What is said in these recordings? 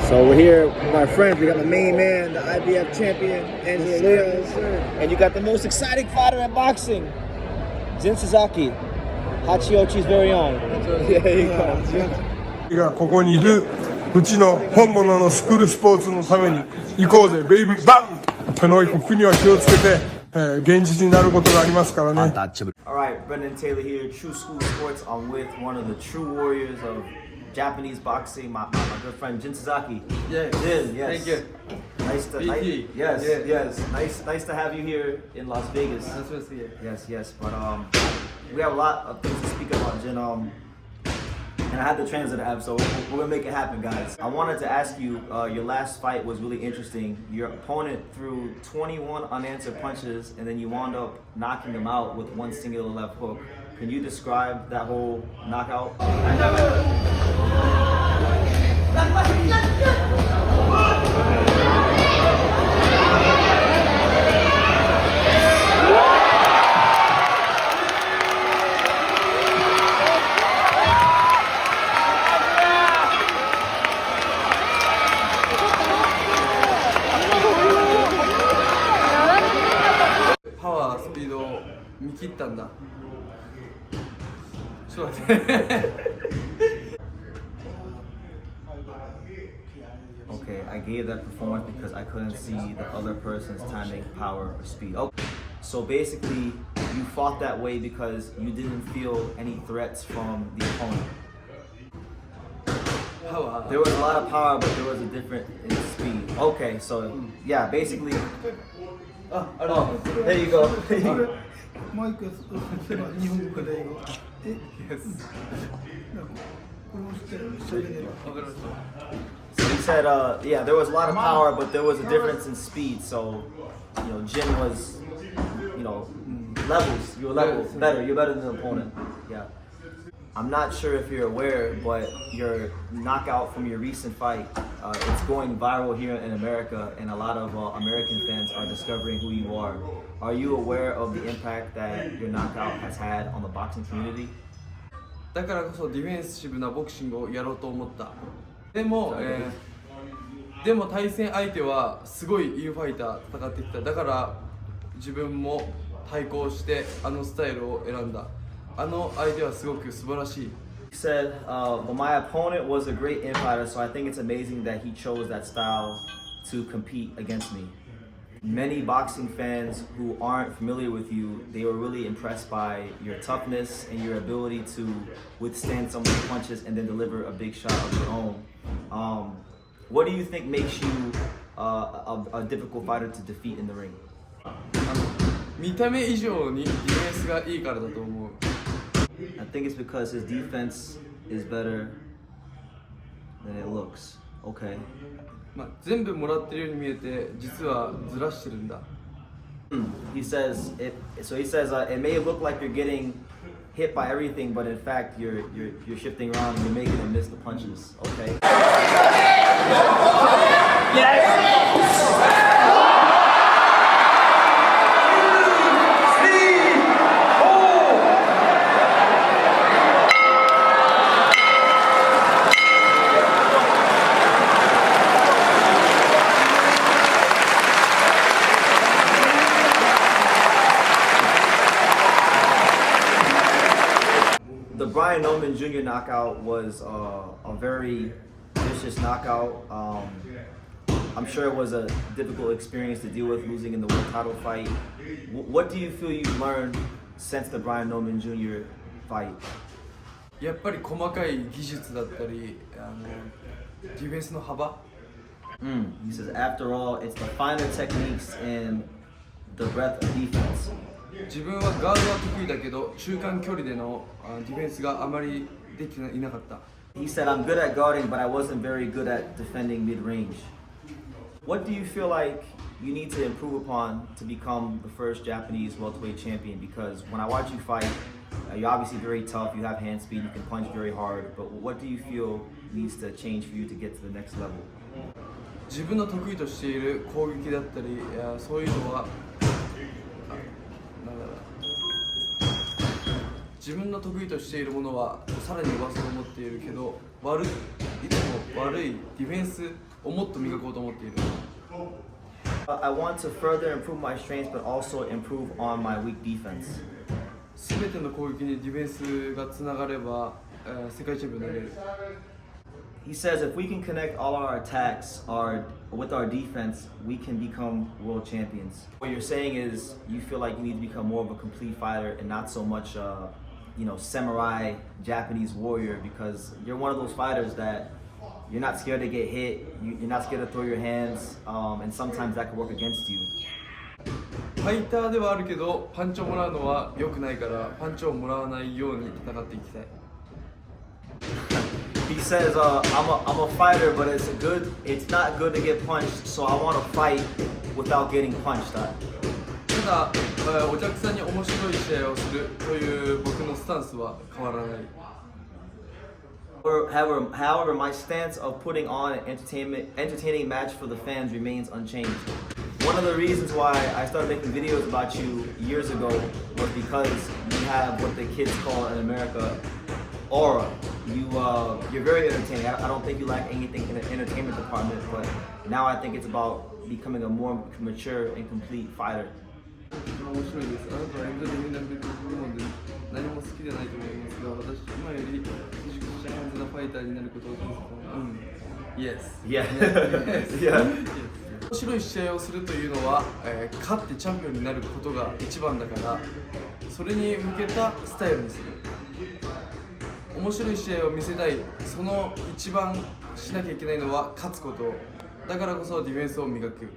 So we're here with my friends. We got my main man, the IBF champion, Angelo, and you got the most exciting fighter in boxing, Jin Sasaki, Hachiochi's very own. Yeah, here you go. がここにいるうちの本物のスクールスポーツのために行こうぜベイビーバンこの国には気をつけて、現実になることがありますからね Alright, Brendan Taylor here, True School Sports. I'm with one of the true warriors of Japanese boxing, my good friend Jin Sasaki. Yeah. Jin, yes. Thank you. Nice to Nice to have you here in Las Vegas. That's what's here. Yes. But we have a lot of things to speak about, Jin. And I had the translator app, so we're gonna make it happen, guys. I wanted to ask you, your last fight was really interesting. Your opponent threw 21 unanswered punches, and then you wound up knocking him out with one singular left hook. Can you describe that whole knockout? Power, speed, 見切ったんだ。ちょっと待って。Okay, I gave that performance because I couldn't see the other person's timing, power, or speed. Okay, so basically, you fought that way because you didn't feel any threats from the opponent. Power. There was a lot of power, but there was a difference in speed. Okay, so yeah, basically. Oh, there you go. So he said, yeah, there was a lot of power, but there was a difference in speed. So, Jin was, levels. You were levels better. You're better than the opponent. Yeah. I'm not sure if you're aware, but your knockout from your recent fight, it's going viral here in America, and a lot of American fans are discovering who you are. Are you aware of the impact that your knockout has had on the boxing community? だからこそディフェンシブなボクシングをやろうと思った。でも対戦相手はすごいいいファイター戦ってきた。だから自分も対抗してあのスタイルを選んだ。あの相手はすごく素晴らしい。He said, well, my opponent was a great infighter, so I think it's amazing that he chose that style to compete against me. Many boxing fans who aren't familiar with you, they were really impressed by your toughness and your ability to withstand some of the punches and then deliver a big shot of your own. What do you think makes you a difficult fighter to defeat in the ring? 見た目以上にディフェンスがいいからだと思う。I think it's because his defense is better than it looks. Okay. 全部もらってるように見えて実はずらしてるんだ。He says it may look like you're getting hit by everything, but in fact you're shifting around and you're making him miss the punches. Okay. The Brian Noman Jr. knockout was a very vicious knockout. I'm sure it was a difficult experience to deal with losing in the world title fight. What do you feel you've learned since the Brian Noman Jr. fight? やっぱり細かい技術だったり、ディフェンスの幅。He says, after all, it's the finer techniques and the breadth of defense. 自分はガードは得意だけど中間距離でのディフェンスがあまりできていなかった。He said, I'm good at guarding, but I wasn't very good at defending mid-range. What do you feel like you need to improve upon to become the first Japanese welterweight champion? Because when I watch you fight, you're obviously very tough, you have hand speed, you can punch very hard, but what do you feel needs to change for you to get to the next level? 自分の得意としている攻撃だったり、そういうのは自分の得意としているものはさらに上背を持っているけど悪いデいつも悪いディフェンスをもっと磨こうと思っている。I want to further improve my strengths, but also improve on my weak defense. すべての攻撃にディフェンスがつながれば、世界チャンピオンになれる。He says if we can connect all our attacks with our defense, we can become world champions. What you're saying is you feel like you need to become more of a complete fighter and not so much, samurai Japanese warrior, because you're one of those fighters that you're not scared to get hit, you're not scared to throw your hands, and sometimes that could work against you. ファイターではあるけど、パンチをもらうのは良くないから、パンチをもらわないように戦っていきたい。He says, I'm a fighter, but it's not good to get punched, so I want to fight without getting punched. ただ、お客さんに面白い試合をするという僕のスタンスは変わらない。However, my stance of putting on an entertaining match for the fans remains unchanged. One of the reasons why I started making videos about you years ago was because you have what the kids call in America aura. You're very entertaining. I don't think you lack anything in the entertainment department, but now I think it's about becoming a more mature and complete fighter. 面白いです。あなたはエンターテインメント部門で何も好きじゃないと思いますが、私今より成熟した感じのファイターになることを信じてます。Yes. Yeah. 面白い試合をするというのは、勝ってチャンピオンになることが一番だから、それに向けたスタイルにする。面白い試合を見せたい。その一番しなきゃいけないのは勝つこと。だからこそディフェンスを磨く。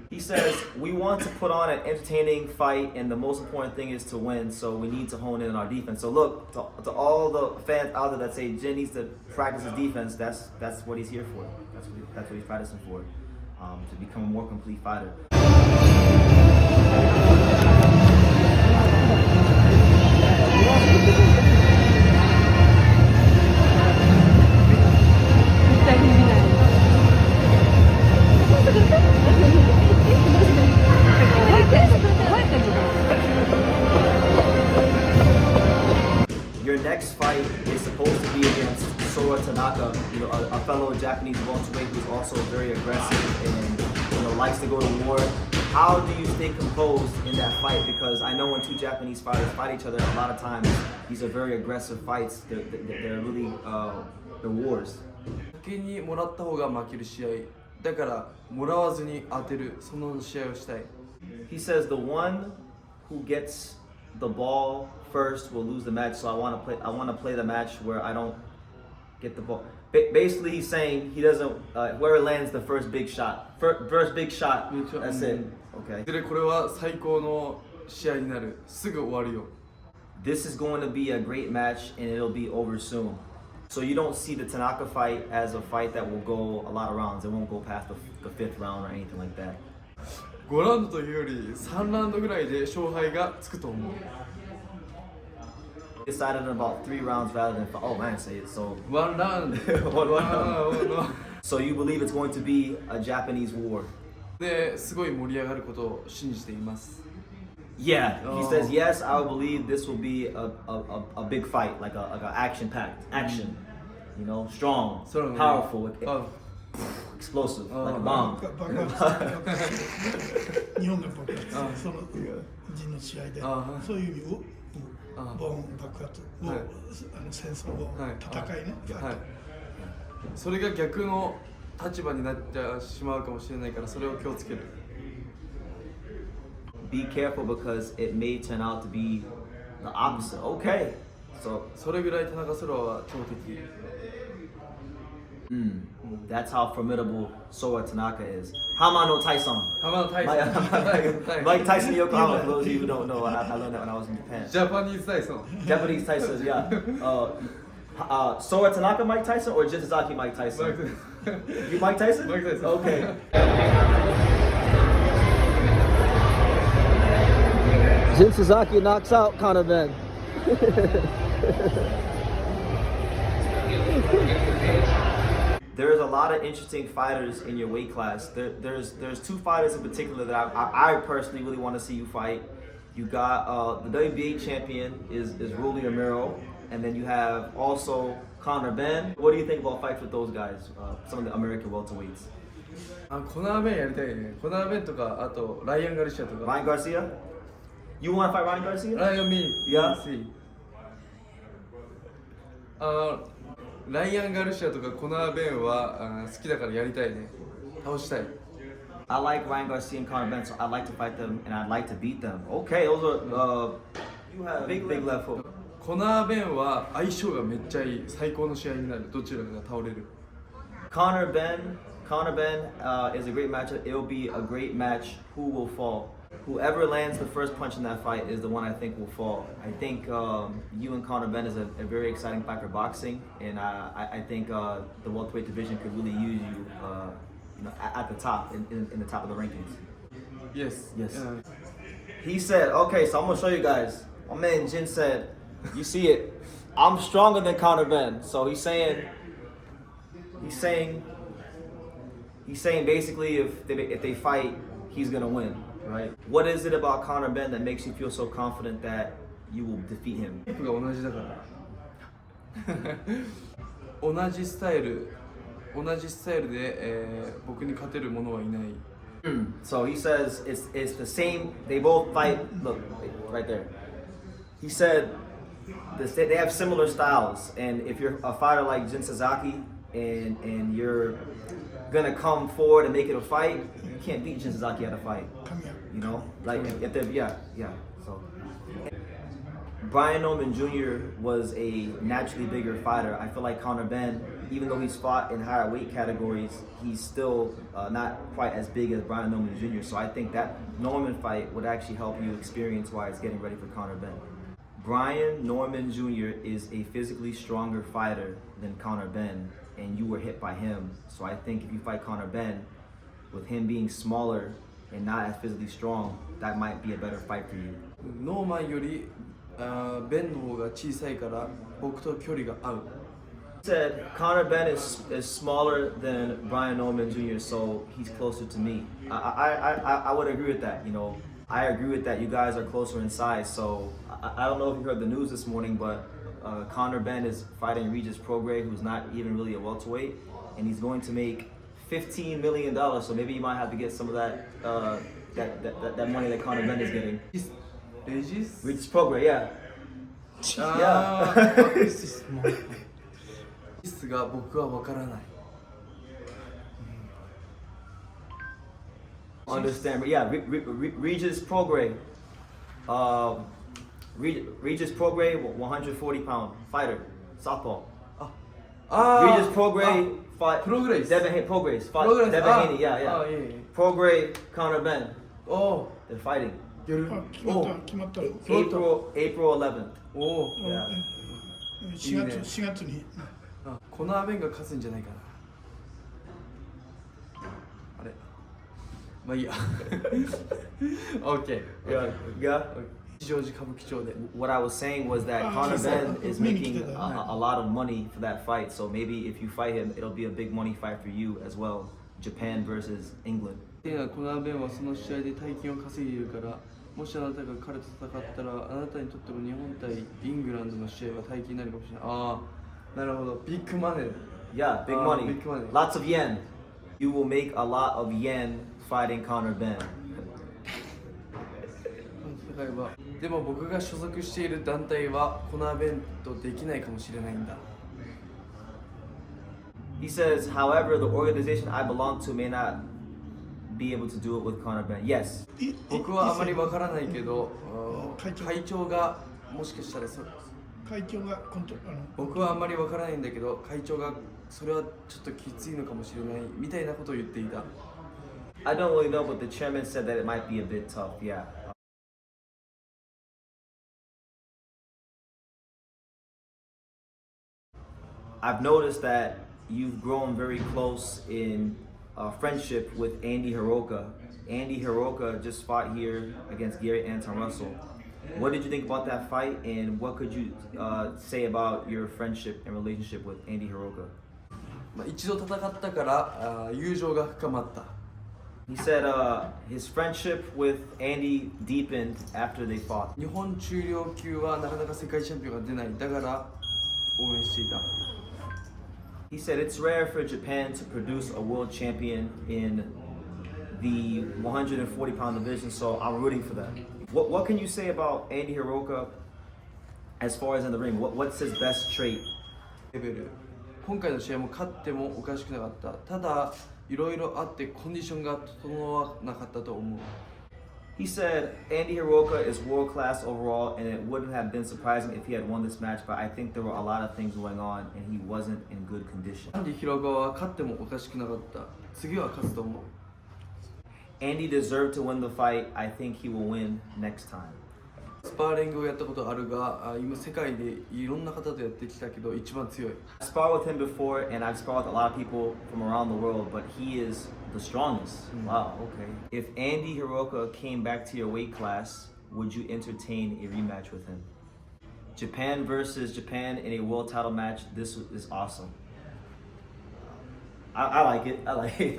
He says, we want to put on an entertaining fight, and the most important thing is to win, so we need to hone in on our defense. So look, to all the fans out there that say Jin needs to practice his defense, that's what he's here for. That's what he's practicing for, to become a more complete fighter. Your next fight is supposed to be against Sora Tanaka, a fellow Japanese welterweight who's also very aggressive and likes to go to war. How do you stay composed in that fight? Because I know when two Japanese fighters fight each other, a lot of times these are very aggressive fights. They're really they're wars. 先にもらった方が負ける試合。だからもらわずに当てるその試合をしたい。He says the one who gets the ball first will lose the match. So I want to play the match where I don't get the ball. Basically, he's saying he doesn't. Whoever lands the first big shot, first big shot. That's it. Okay. でこれは最高の試合になる。すぐ終わるよ。This is going to be a great match, and it'll be over soon. So you don't see the Tanaka fight as a fight that will go a lot of rounds. It won't go past the fifth round or anything like that. 5ラウンドというより3ラウンドぐらいで勝敗がつくと思う。Decided in about 3 rounds rather than 5. Oh man, say it. So 1ラウンド。one round. So you believe it's going to be a Japanese war? ですごい盛り上がることを信じています。Yeah, he says yes. I believe this will be a big fight, like a action-packed action. Strong, powerful, explosive, like a bomb. 日本が爆発、その陣の試合で、そういう意味をボーン爆発を、戦争を戦いね。それが逆の立場になってしまうかもしれないからそれを気をつける。Be careful because it may turn out to be the opposite. Okay. So それぐらい田中空は強敵。That's how formidable Sora Tanaka is. Hamano Tyson. Hamano Tyson. Mike Tyson in Yokohama, for those of you who don't know, I learned that when I was in Japan. Japanese Tyson. Japanese Tyson, yeah. Sora Tanaka Mike Tyson or Jin Sasaki Mike Tyson? You Mike Tyson? Mike Tyson. Okay. Jin Sasaki knocks out Conor Benn. There's a lot of interesting fighters in your weight class. There's 2 fighters in particular that I personally really want to see you fight. You got the WBA champion is Rolly Romero, and then you have also Conor Benn. What do you think about fights with those guys? Some of the American welterweights. コナーベンやりたいね。コナーベンとか、あとライアン・ガルシアとか。 Ryan Garcia? You want to fight Ryan Garcia? ライアン・ミー。Yeah. ライアン・ガルシアとかコナーベンは好きだからやりたいね。倒したい。I like Ryan Garcia and Conor Benn, so I'd like to fight them and I'd like to beat them. Okay, those are you have big left hook. コナーベンは相性がめっちゃいい。最高の試合になる。どちらかが倒れる。Conor Benn is a great matchup. It'll be a great match. Who will fall? Whoever lands the first punch in that fight is the one I think will fall. I think you and Conor Benn is a very exciting fight for boxing, and I think the welterweight division could really use you, at the top, in the top of the rankings. Yes. Yes. He said, okay, so I'm gonna show you guys. My man Jin said, you see it. I'm stronger than Conor Benn. So he's saying basically if they fight, he's gonna win, right? What is it about Conor Benn that makes you feel so confident that you will defeat him? タイプが同じだから。同じスタイルで、僕に勝てる者はいない。So he says it's the same. They both fight. Look, right there. He said they have similar styles, and if you're a fighter like Jin Sasaki and you're gonna come forward and make it a fight, you can't beat Jin Sasaki at a fight. You know, like if they're yeah. So Brian Norman Jr. was a naturally bigger fighter. I feel like Conor Benn, even though he's fought in higher weight categories, he's still not quite as big as Brian Norman Jr. So I think that Norman fight would actually help you experience-wise getting ready for Conor Benn. Brian Norman Jr. is a physically stronger fighter than Conor Benn, and you were hit by him. So I think if you fight Conor Benn, with him being smaller and not as physically strong, that might be a better fight for you. ノーマンよりベンの方が小さいから僕と距離が合う。 Said Conor Benn is smaller than Brian Norman Jr., so he's closer to me. I would agree with that. You know, I agree with that. You guys are closer in size. So I don't know if you heard the news this morning, but Conor Benn is fighting Regis Prograis, who's not even really a welterweight, and he's going to make $15 million. So maybe you might have to get some of that money that Conor Benn is getting. Regis? Regis Prograis, yeah. レジスが僕は分からない。Understand, but yeah, Regis Prograis, Regis Prograis, 140-pound fighter, southpaw. Regis Prograis fought Prograis. Prograis fought Devin Haney, yeah. Prograis, Conor Benn, お they're fighting. やる。決まった。 April 11th. おお。 Yeah. 4月に。コナーベンが勝つんじゃないかな。あれ。まあいいや。OK。 Yeah. 吉祥寺歌舞伎町で。 What I was saying was that Conor Benn is making a lot of money for that fight. So maybe if you fight him, it'll be a big money fight for you as well. Japan versus England. コナーベンはその試合で大金を稼いでいるから、もしあなたが彼と戦ったら、あなたにとっても日本対イングランドの試合は大金になるかもしれない。ああ、なるほど。ビッグマネー。 Yeah, big money. Big money. Lots of yen. You will make a lot of yen fighting Conor Benn. でも僕が所属している団体はコナーベンとできないかもしれないんだ。 He says, however, the organization I belong to may not be able to do it with Conor Benn. Yes. 僕はあまりわからないけど、会長がもしかしたら会長が僕はあんまりわからないんだけど、会長がそれはちょっときついのかもしれないみたいなことを言っていた。 I don't really know, but the chairman said that it might be a bit tough. Yeah. I've noticed that you've grown very close in friendship with Andy Hiraoka. Andy Hiraoka just fought here against Gary Anton Russell. What did you think about that fight, and what could you say about your friendship and relationship with Andy Hiraoka? 一度戦ったから友情が深まった。 He said his friendship with Andy deepened after they fought. 日本中量級はなかなか世界チャンピオンが出ない。だから応援していた。He said it's rare for Japan to produce a world champion in the 140-pound division, so I'm rooting for that. What can you say about Andy Hiraoka as far as in the ring? What's his best trait? レベル今回の試合も勝ってもおかしくなかった。ただいろいろあってコンディションが整わなかったと思う。He said Andy Hiraoka is world class overall, and it wouldn't have been surprising if he had won this match, but I think there were a lot of things going on, and he wasn't in good condition. アンディ・ヒロカは勝ってもおかしくなかった。次は勝つと思う。Andy deserved to win the fight. I think he will win next time. スパーリングをやったことあるが、今世界でいろんな方とやってきたけど一番強い。I sparred with him before, and I've sparred with a lot of people from around the world, but he is the strongest. Wow, okay. If Andy Hiraoka came back to your weight class, would you entertain a rematch with him? Japan versus Japan in a world title match. This is awesome. I like it. I like it.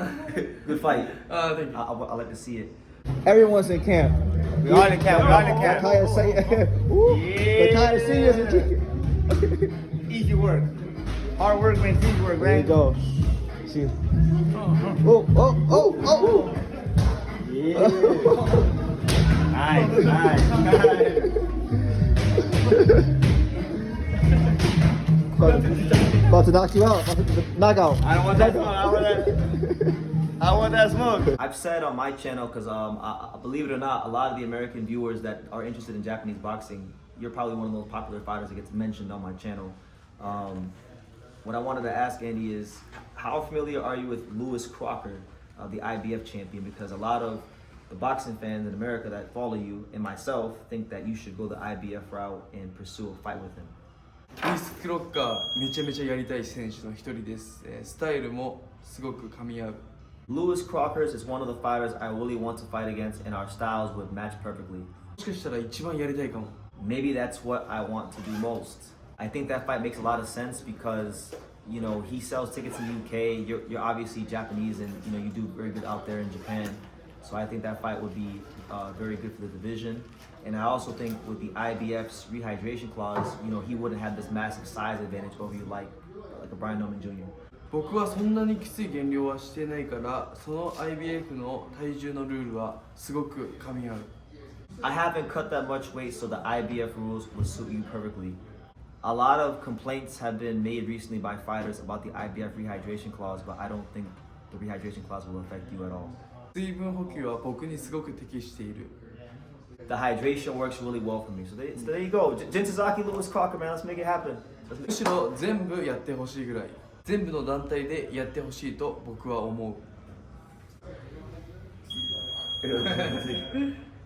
Good fight. Thank you. I like to see it. Everyone's in camp. We are in camp. We are in camp. Nakaya say, Nakaya seniors and chicken. Easy work. Hard work means easy work, There you man. go. See. Oh. Yeah. Nice. About to knock you out. About to knock out. I don't want that smoke. I want that smoke. I've said on my channel, because believe it or not, a lot of the American viewers that are interested in Japanese boxing, you're probably one of those popular fighters that gets mentioned on my channel. What I wanted to ask Andy is, how familiar are you with Lewis Crocker, the IBF champion? Because a lot of the boxing fans in America that follow you and myself think that you should go the IBF route and pursue a fight with him. ルイス・クロッカーめちゃめちゃやりたい選手の一人です。スタイルもすごく噛み合う。Lewis Crocker is one of the fighters I really want to fight against, and our styles would match perfectly. もしかしたら一番やりたいかも。Maybe that's what I want to do most. I think that fight makes a lot of sense because, you know, he sells tickets in the UK. You're obviously Japanese, and you know you do very good out there in Japan. So I think that fight would be very good for the division. And I also think with the IBF's rehydration clause, you know, he wouldn't have this massive size advantage over you like a Brian Norman Jr. 僕はそんなにきつい減量はしてないから、その IBF の体重のルールはすごく噛み合う。I haven't cut that much weight, so the IBF rules would suit you perfectly. A lot of complaints have been made recently by fighters about the IBF rehydration clause, but I don't think the rehydration clause will affect you at all. 水分補給は僕にすごく適している。The hydration works really well for me. So there you go. Jin Sasaki, Lewis Crocker, man. Let's make it happen. むしろ全部やってほしいぐらい。全部の団体でやってほしいと僕は思う。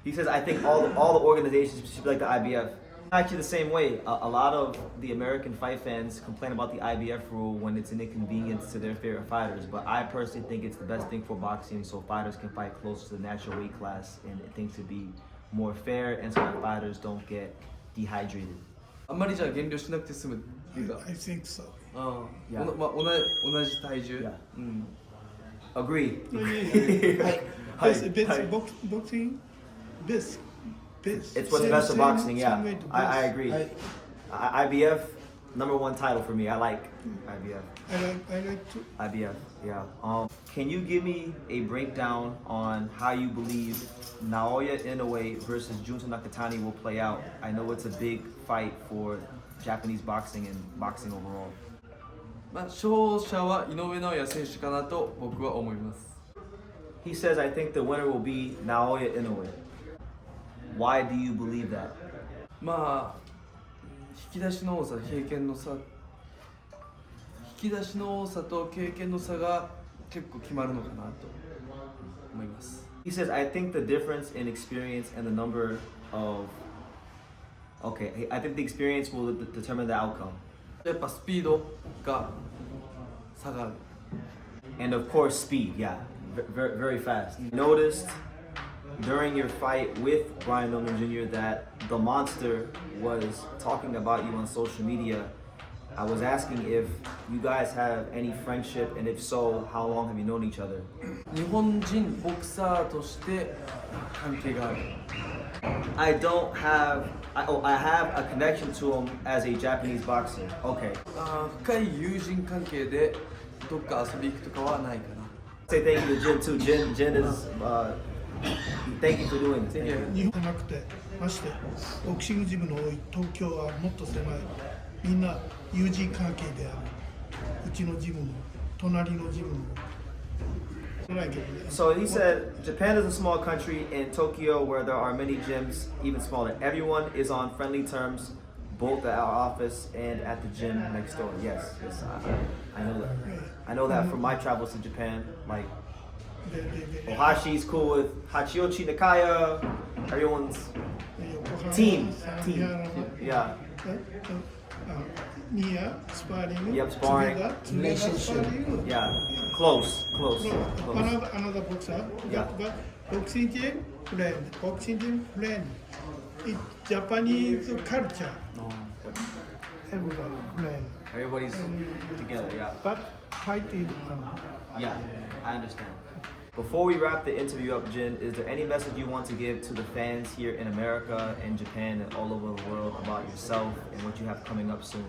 He says, I think all the organizations should be like the IBF. Actually, the same way. A lot of the American fight fans complain about the IBF rule when it's an inconvenience to their favorite fighters. But I personally think it's the best thing for boxing, so fighters can fight close to the natural weight class, and things to be more fair, and so that fighters don't get dehydrated. あんまりじゃあ減量しなくて済むっていうか。 I think so. ああ、 Yeah. 同じ体重。 Yeah. うん。 Agree. Boxing, best. It's what's best for boxing, yeah. I agree. IBF, number one title for me. I like IBF. I like to. IBF, yeah. Can you give me a breakdown on how you believe Naoya Inoue versus Junto Nakatani will play out? I know it's a big fight for Japanese boxing and boxing overall. まあ勝者は井上尚弥選手かなと僕は思います。 He says, I think the winner will be Naoya Inoue. Why do you believe that? まあ引き出しの多さ、経験の差、引き出しの多さと経験の差が結構決まるのかなと思います。 He says, I think the difference in experience and the number of... Okay, I think the experience will determine the outcome. やっぱスピードが差がある。 And of course, speed, yeah. Very, very fast. Noticed during your fight with Brian Norman Jr. that the monster was talking about you on social media I was asking if you guys have any friendship, and if so, how long have you known each other? 日本人ボクサーとして関係がある。 I don't have. I have a connection to him as a Japanese boxer. Okay. 深い友人関係でどっか遊び行くとかはないかな。 Say thank you to Jin too. Jin is. Thank you for doing this. Thank you. 日本じゃなくてましてボクシングジムの多い東京はもっと狭いみんな友人関係であるうちのジムも隣のジムもないけどね So he said Japan is a small country in Tokyo where there are many gyms, even smaller. Everyone is on friendly terms, both at our office and at the gym next door. Yes, I know that. I know that from my travels to Japan. Like で Ohashi's cool with Hachiochi Nakaya. Everyone's 横浜 team. 三 Team. 原 Yeah. ニアスパーリング Yep, sparring. ツゲダスパーリング Yeah. Close. Close. Another boxer, Yeah. but boxing team friend, boxing team friend. It's Japanese culture. Everybody friend. Everybody's together. Yeah. But fight is Yeah, I understand. Before we wrap the interview up, Jin, is there any message you want to give to the fans here in America and Japan and all over the world about yourself and what you have coming up soon?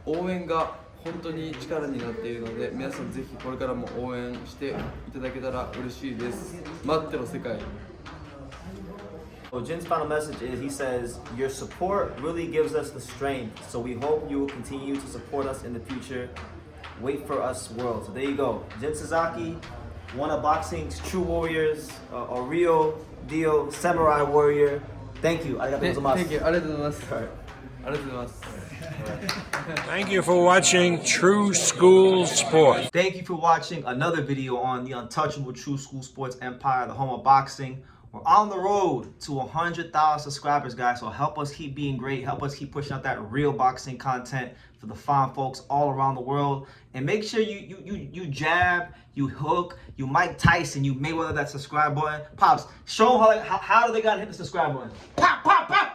応援が本当に力になっているので皆さんぜひこれからも応援していただけたら嬉しいです。待ってろ世界。 So Jin's final message is he says, your support really gives us the strength, so we hope you will continue to support us in the future. Wait for us world. So there you go. Jin Sasaki, one of boxing's true warriors, a real deal samurai warrior. Thank you. Arigatou gozaimasu. Thank you. ありがとうございます。ありがとうございます。 Thank you for watching True School Sports. Thank you for watching another video on the untouchable True School Sports Empire, the home of boxing. We're on the road to 100,000 subscribers, guys. So help us keep being great. Help us keep pushing out that real boxing content for the fine folks all around the world. And make sure you jab, you hook, you Mike Tyson, you Mayweather that subscribe button. Pops, show them how do they gotta hit the subscribe button. Pop, pop, pop.